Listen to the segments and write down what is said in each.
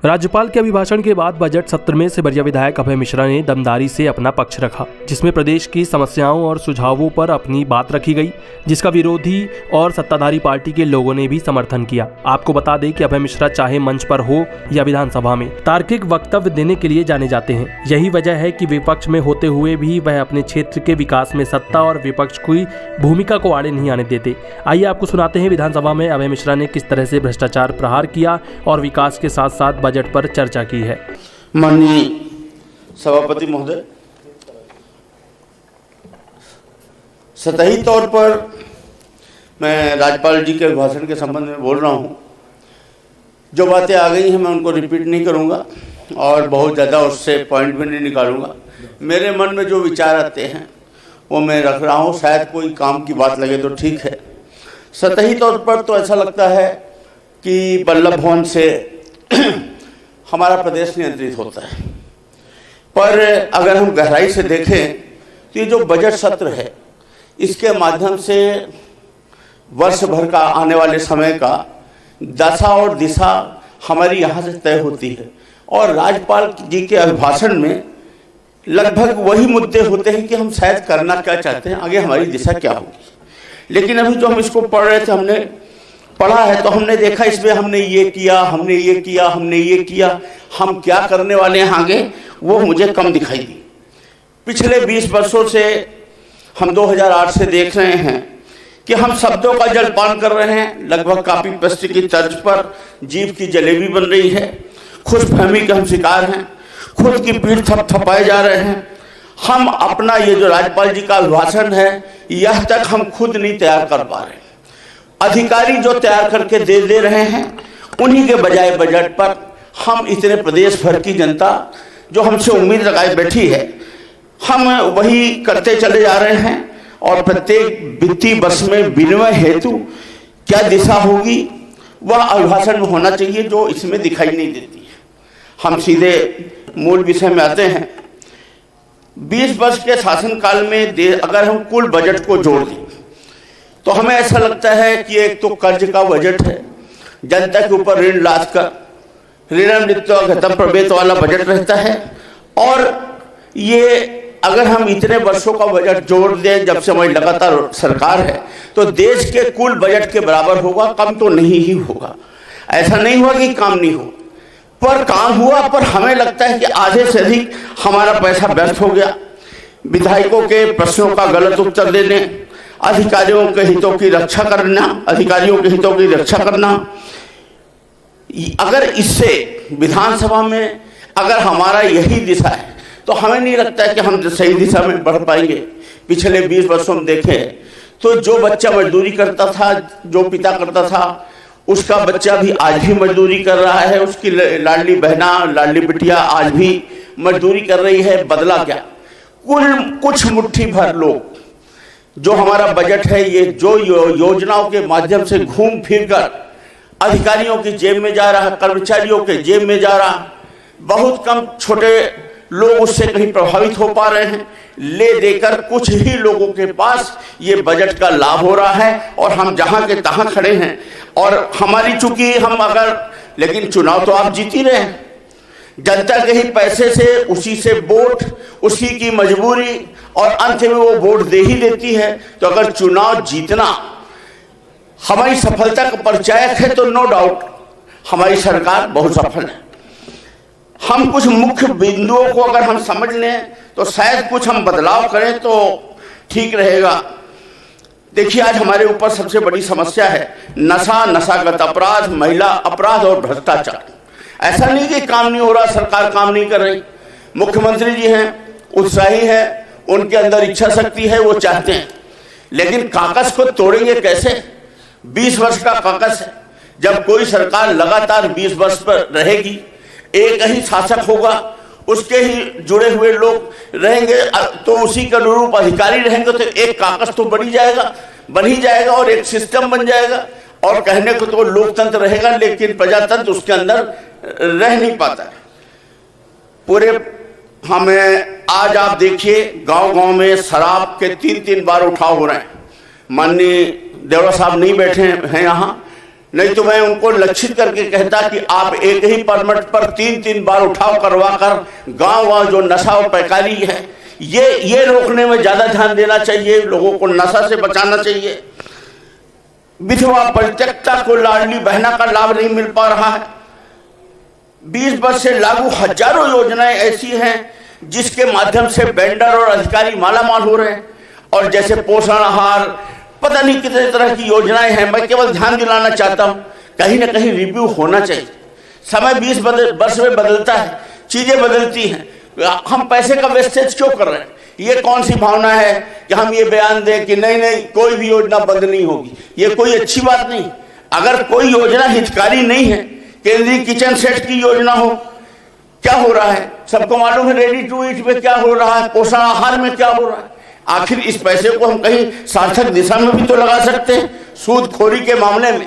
राज्यपाल के अभिभाषण के बाद बजट सत्र में सिमरिया विधायक अभय मिश्रा ने दमदारी से अपना पक्ष रखा, जिसमें प्रदेश की समस्याओं और सुझावों पर अपनी बात रखी गई, जिसका विरोधी और सत्ताधारी पार्टी के लोगों ने भी समर्थन किया। आपको बता दें कि अभय मिश्रा चाहे मंच पर हो या विधानसभा में तार्किक वक्तव्य देने के लिए जाने जाते हैं। यही वजह है कि विपक्ष में होते हुए भी वह अपने क्षेत्र के विकास में सत्ता और विपक्ष की भूमिका को आड़े नहीं आने देते। आइए आपको सुनाते हैं विधानसभा में अभय मिश्रा ने किस तरह से भ्रष्टाचार प्रहार किया और विकास के साथ साथ बजट पर चर्चा की है। माननीय सभापति महोदय, सतही तौर पर मैं राज्यपाल जी के अभिभाषण के संबंध में बोल रहा हूं। जो बातें आ गई हैं मैं उनको रिपीट नहीं करूंगा और बहुत ज़्यादा उससे पॉइंट भी नहीं निकालूंगा। मेरे मन में जो विचार आते हैं वो मैं रख रहा हूं, शायद कोई काम की बात लगे तो ठीक है। सतही तौर पर तो ऐसा लगता है कि बल्लभ भवन से हमारा प्रदेश नियंत्रित होता है, पर अगर हम गहराई से देखें तो ये जो बजट सत्र है इसके माध्यम से वर्ष भर का आने वाले समय का दशा और दिशा हमारी यहाँ से तय होती है और राज्यपाल जी के अभिभाषण में लगभग वही मुद्दे होते हैं कि हम शायद करना क्या चाहते हैं, आगे हमारी दिशा क्या होगी। लेकिन अभी जो हम इसको पढ़ रहे थे, हमने पढ़ा है तो हमने देखा इसमें हमने ये किया, हमने ये किया, हमने ये किया, हम क्या करने वाले हैं आगे वो मुझे कम दिखाई दी। पिछले 20 वर्षों से हम 2008 से देख रहे हैं कि हम शब्दों का जलपान कर रहे हैं, लगभग कॉपी पेस्ट की तर्ज पर जीभ की जलेबी बन रही है। खुशफहमी के हम शिकार हैं, खुद की पीठ थपथपाए जा रहे हैं। हम अपना ये जो राज्यपाल जी का अभिभाषण है यह तक हम खुद नहीं तैयार कर पा रहे। अधिकारी जो तैयार करके दे रहे हैं उन्हीं के बजाय बजट पर हम इतने प्रदेश भर की जनता जो हमसे उम्मीद लगाए बैठी है, हम वही करते चले जा रहे हैं। और प्रत्येक वित्तीय वर्ष में विनिमय हेतु क्या दिशा होगी वह अभिभाषण में होना चाहिए, जो इसमें दिखाई नहीं देती है। हम सीधे मूल विषय में आते हैं। 20 वर्ष के शासनकाल में अगर हम कुल बजट को जोड़ दें तो हमें ऐसा लगता है कि एक तो कर्ज का बजट है, जनता के ऊपर ऋण लाद कर ऋणामृत्यु प्रवेश वाला बजट रहता है। और ये अगर हम इतने वर्षों का बजट जोड़ दें, जब से हमारी लगातार सरकार है, तो देश के कुल बजट के बराबर होगा, कम तो नहीं ही होगा। ऐसा नहीं हुआ कि काम नहीं हो, पर काम हुआ, पर हमें लगता है कि आधे से अधिक हमारा पैसा व्यर्थ हो गया। विधायकों के प्रश्नों का गलत उत्तर देने, अधिकारियों के हितों की रक्षा करना, अगर इससे विधानसभा में अगर हमारा यही दिशा है तो हमें नहीं लगता है कि हम सही दिशा में बढ़ पाएंगे। पिछले 20 वर्षों में देखें तो जो बच्चा मजदूरी करता था, जो पिता करता था, उसका बच्चा भी आज भी मजदूरी कर रहा है, उसकी लाडली बहना, लाडली बिटिया आज भी मजदूरी कर रही है। बदला क्या? कुछ मुट्ठी भर लोग। जो हमारा बजट है ये जो योजनाओं के माध्यम से घूम फिर कर अधिकारियों की जेब में जा रहा, कर्मचारियों के जेब में जा रहा, बहुत कम छोटे लोग उससे कहीं प्रभावित हो पा रहे हैं। ले देकर कुछ ही लोगों के पास ये बजट का लाभ हो रहा है और हम जहां के तहां खड़े हैं। और हमारी चूंकि हम अगर, लेकिन चुनाव तो आप जीत ही रहे हैं, जनता के ही पैसे से, उसी से वोट, उसी की मजबूरी, और अंत में वो वोट दे ही देती है। तो अगर चुनाव जीतना हमारी सफलता का परिचायक है तो नो डाउट हमारी सरकार बहुत सफल है। हम कुछ मुख्य बिंदुओं को अगर हम समझ लें तो शायद कुछ हम बदलाव करें तो ठीक रहेगा। देखिए, आज हमारे ऊपर सबसे बड़ी समस्या है नशा, नशागत अपराध, महिला अपराध और भ्रष्टाचार। ऐसा नहीं कि काम नहीं हो रहा, सरकार काम नहीं कर रही। मुख्यमंत्री जी हैं, उत्साही है, उनके अंदर इच्छा शक्ति है, वो चाहते हैं, लेकिन कागज को तोड़ेंगे कैसे? 20 वर्ष का कागज है। जब कोई सरकार लगातार 20 वर्ष पर रहेगी, एक ही शासक होगा, उसके ही जुड़े हुए लोग रहेंगे, तो उसी के अनुरूप अधिकारी रहेंगे, तो एक कागज तो बन ही जाएगा और एक सिस्टम बन जाएगा। और कहने को तो लोकतंत्र रहेगा, लेकिन प्रजातंत्र उसके अंदर रह नहीं पाता है। पूरे हमें आज आप देखिए गांव-गांव में शराब के 3-3 बार उठाव हो रहे हैं। माननीय देवरा साहब नहीं बैठे हैं यहाँ, नहीं तो मैं उनको लक्षित करके कहता कि आप एक ही परमिट पर 3-3 बार उठाव करवा कर गाँव जो नशा और पैकारी है ये रोकने में ज्यादा ध्यान देना चाहिए, लोगों को नशा से बचाना चाहिए। विधवा परित्यक्ता को लाडली बहना का लाभ नहीं मिल पा रहा है। 20 वर्ष से लागू हजारों योजनाएं ऐसी हैं जिसके माध्यम से वेंडर और अधिकारी मालामाल हो रहे हैं, और जैसे पोषण आहार, पता नहीं कितने तरह की योजनाएं हैं। मैं केवल ध्यान दिलाना चाहता हूं, कहीं ना कहीं रिव्यू होना चाहिए। समय 20 वर्ष में बदलता है, चीजें बदलती हैं, हम पैसे का वेस्टेज क्यों कर रहे हैं? ये कौन सी भावना है कि हम ये बयान दें कि नहीं कोई भी योजना बंद नहीं होगी? ये कोई अच्छी बात नहीं। अगर कोई योजना हितकारी नहीं है, केंद्रीय किचन सेट की योजना हो, क्या हो रहा है सबको मालूम है। रेडी टू ईट में क्या हो रहा है, पोषण आहार में क्या हो रहा है। आखिर इस पैसे को हम कहीं सार्थक दिशा में भी तो लगा सकते हैं। सूदखोरी के मामले में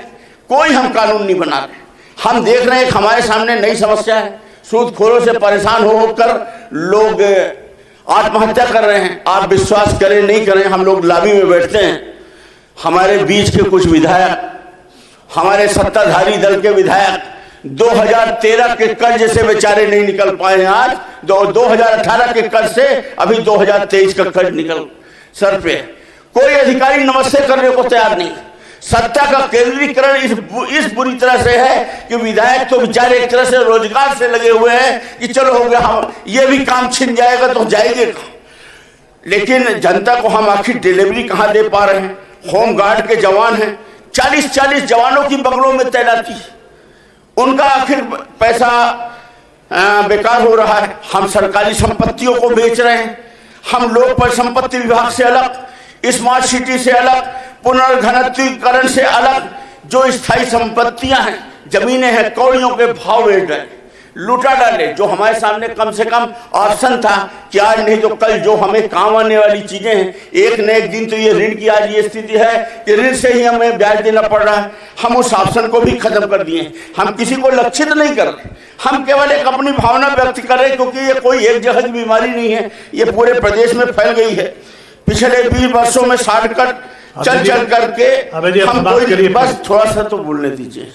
कोई हम कानून नहीं बना रहे, हम देख रहे हैं हमारे सामने नई समस्या है। सूदखोरों से परेशान होकर लोग आत्महत्या कर रहे हैं। आप विश्वास करें नहीं करें, हम लोग लॉबी में बैठते हैं, हमारे बीच के कुछ विधायक, हमारे सत्ताधारी दल के विधायक 2013 के कर्ज से बेचारे नहीं निकल पाए हैं। आज 2018 के कर्ज से अभी 2023 का कर्ज निकल सर पे। कोई अधिकारी नमस्ते करने को तैयार नहीं। सत्ता का केंद्रीकरण इस बुरी तरह से है कि विधायक तो बेचारे एक तरह से रोजगार से लगे हुए हैं कि चलो हो गया, हम ये भी काम छिन जाएगा तो जाएंगे। लेकिन जनता को हम आखिर डिलीवरी कहां दे पा रहे हैं? होम गार्ड के जवान हैं, 40-40 जवानों की बंगलों में तैनाती, उनका आखिर पैसा बेकार हो रहा है। हम सरकारी संपत्तियों को बेच रहे हैं, हम लोक पर संपत्ति विभाग से अलग, स्मार्ट सिटी से अलग, पुनर्घनत्वीकरण से अलग जो स्थायी संपत्तियां हैं, जमीनें हैं, कौड़ियों के भाव बेच रहे, लूटा डाले। जो हमारे सामने कम से कम ऑप्शन था कि आज नहीं तो कल जो हमें काम आने वाली चीजें हैं, एक न एक दिन तो ये ऋण की आज ये स्थिति है कि ऋण से ही हमें ब्याज देना पड़ रहा है। हम उस ऑप्शन को भी खत्म कर दिए। हम किसी को लक्षित नहीं कर रहे, हम केवल एक अपनी भावना व्यक्त कर रहे हैं, क्योंकि ये कोई एक जगह की बीमारी नहीं है, ये पूरे प्रदेश में फैल गई है। पिछले 20 वर्षों में शॉर्टकट चल करके हम कोई, बस थोड़ा सा तो बोलने दीजिए,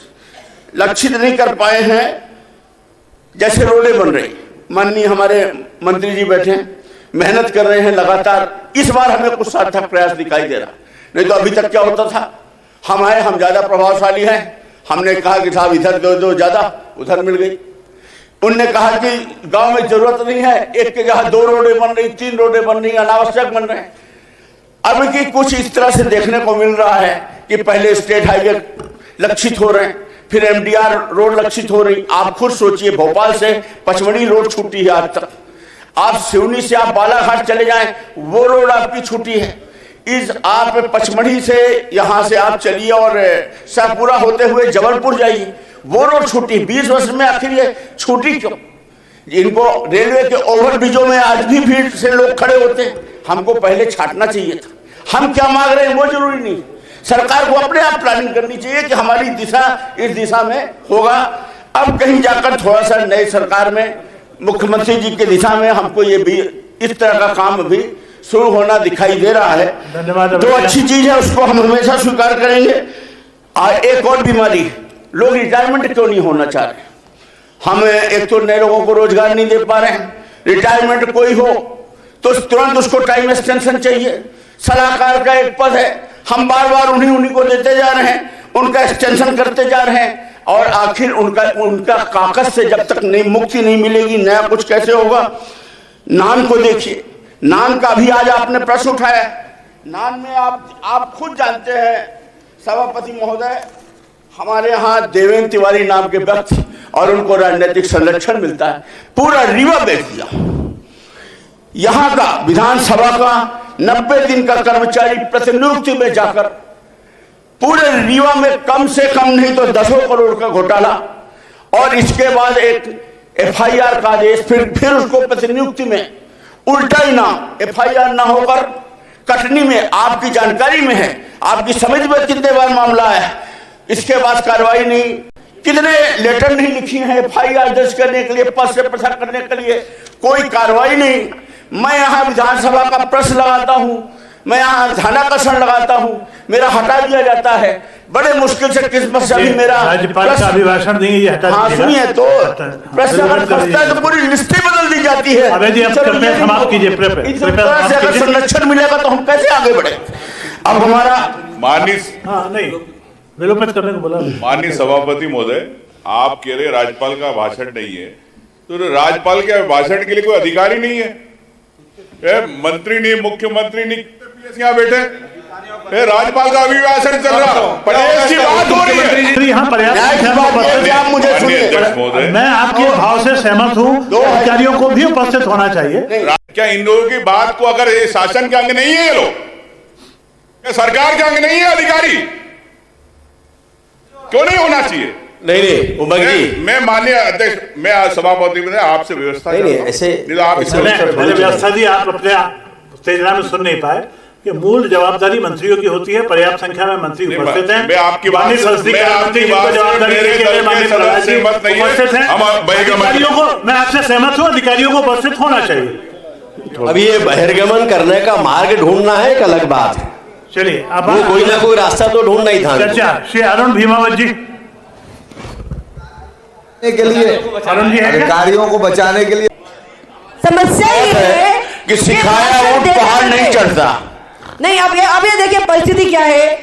लक्षित नहीं कर पाए हैं। जैसे रोडें बन रही, माननीय हमारे मंत्री जी बैठे हैं, मेहनत कर रहे हैं लगातार। इस बार हमें कुछ सार्थक प्रयास दिखाई दे रहा, नहीं तो अभी तक क्या होता था, हम आए, हम ज्यादा प्रभावशाली हैं, हमने कहा कि साहब इधर दो ज्यादा, उधर मिल गई। उनने कहा कि गांव में जरूरत नहीं है, एक के जगह 2 रोडें बन रही, 3 रोडें बन रही, अनावश्यक बन रहे हैं। अब की कुछ इस तरह से देखने को मिल रहा है कि पहले स्टेट हाईवे लक्षित हो रहे हैं, फिर MDR रोड लक्षित हो रही। आप खुद सोचिए, भोपाल से पचमढ़ी रोड छूटी है आज तक। आप सिवनी से आप बालाघाट चले जाएं, वो रोड आपकी छूटी है। आप पचमढ़ी से यहां से आप चलिए और शाहपुरा होते हुए जबलपुर जाइए, वो रोड छूटी। 20 वर्ष में आखिर ये छूटी क्यों? इनको रेलवे के ओवरब्रिजों में आज भी भीड़ से लोग खड़े होते हैं, हमको पहले छाटना चाहिए था। हम क्या मांग रहे हैं वो जरूरी नहीं, सरकार को अपने आप प्लानिंग करनी चाहिए कि हमारी दिशा इस दिशा में होगा। अब कहीं जाकर थोड़ा सा नई सरकार में मुख्यमंत्री जी की दिशा में हमको ये भी इस तरह का काम भी शुरू होना दिखाई दे रहा है। धन्यवाद। जो अच्छी चीज है उसको हम हमेशा स्वीकार करेंगे। एक और बीमारी, लोग रिटायरमेंट क्यों नहीं होना चाह रहे? हम एक तो नए लोगों को रोजगार नहीं दे पा रहे हैं, रिटायरमेंट कोई हो तो तुरंत उसको टाइम एक्सटेंशन चाहिए। सलाहकार का एक पद है, हम बार बार उन्हीं को देते जा रहे हैं, उनका एक्सटेंशन करते जा रहे हैं, और आखिर उनका कागज से जब तक नहीं मुक्ति नहीं मिलेगी, नया कुछ कैसे होगा? नान को देखिए, नान का भी आज आपने प्रश्न उठाया। नान में आप खुद जानते हैं सभापति महोदय, हमारे यहाँ देवेंद्र तिवारी नाम के व्यक्ति, और उनको राजनीतिक संरक्षण मिलता है। पूरा रीवा बेच दिया। यहाँ का विधानसभा का 90 दिन का कर्मचारी प्रतिनियुक्ति में जाकर पूरे रीवा में कम से कम नहीं तो 10 करोड़ का घोटाला, और इसके बाद एक FIR का आदेश, फिर उसको प्रतिनियुक्ति में उल्टा ही नाम, FIR ना होकर कटनी में, आपकी जानकारी में है, आपकी समझ में कितने बार मामला है, इसके बाद कार्रवाई नहीं। कितने लेटर नहीं लिखी हैं FIR दर्ज करने के लिए, पद से पृथक करने के लिए, कोई कार्रवाई नहीं। मैं यहाँ विधानसभा का प्रश्न लगाता हूँ, मैं यहाँ ध्यानाकर्षण लगाता हूँ, मेरा हटा दिया जाता है, बड़े मुश्किल से किस्मत से अभी मेरा राज्यपाल का अभिभाषण देंगे ये हटा हाँ सुनिए तो प्रश्न अगर फंसता है तो पूरी लिस्ट ही बदल दी जाती है। अबे जी, आप कृपया समाप्त कीजिए। अगर संरक्षण मिलेगा तो हम कैसे आगे बढ़े? अब हमारा नहीं विलोपित करने को बोला। माननीय सभापति महोदय, आप कह रहे राज्यपाल का भाषण नहीं है, तो राज्यपाल के भाषण के लिए कोई अधिकारी नहीं है? मंत्री नहीं, मुख्यमंत्री नहीं, यहाँ बैठे राज्यपाल का अभिभाषण चल रहा, प्रदेश की बात हो रही है। यहाँ पर्याप्त मुझे सुनिए, मैं आपके भाव से सहमत हूँ, अधिकारियों को भी उपस्थित होना चाहिए। क्या इन लोगों की बात को, अगर ये शासन के अंग नहीं है, ये लोग क्या सरकार के अंग नहीं है? अधिकारी क्यों नहीं होना चाहिए? नहीं उमंग जी, मैं माननीय अध्यक्ष, मैं सभापति में आपसे व्यवस्था नहीं ऐसे आप व्यवस्था दी, आप अपने उत्तेजना में सुन नहीं पाए कि मूल जवाबदारी मंत्रियों की होती है। पर्याप्त संख्या में मंत्री उपस्थित हैं। मैं आपकी बात उपस्थित हैं। अधिकारियों को, मैं आपसे सहमत हूँ, अधिकारियों को उपस्थित होना चाहिए। अब ये बहिर्गमन करने का मार्ग ढूंढना है, एक अलग बात है। चलिए, अब कोई ना कोई रास्ता तो ढूंढना ही था। चर्चा श्री अरुण भीमावत जी के लिए, अधिकारियों को बचाने के लिए। समस्या ये है कि सिखाया ऊंट पहाड़ नहीं चढ़ता। नहीं, अब ये देखिए परिस्थिति क्या है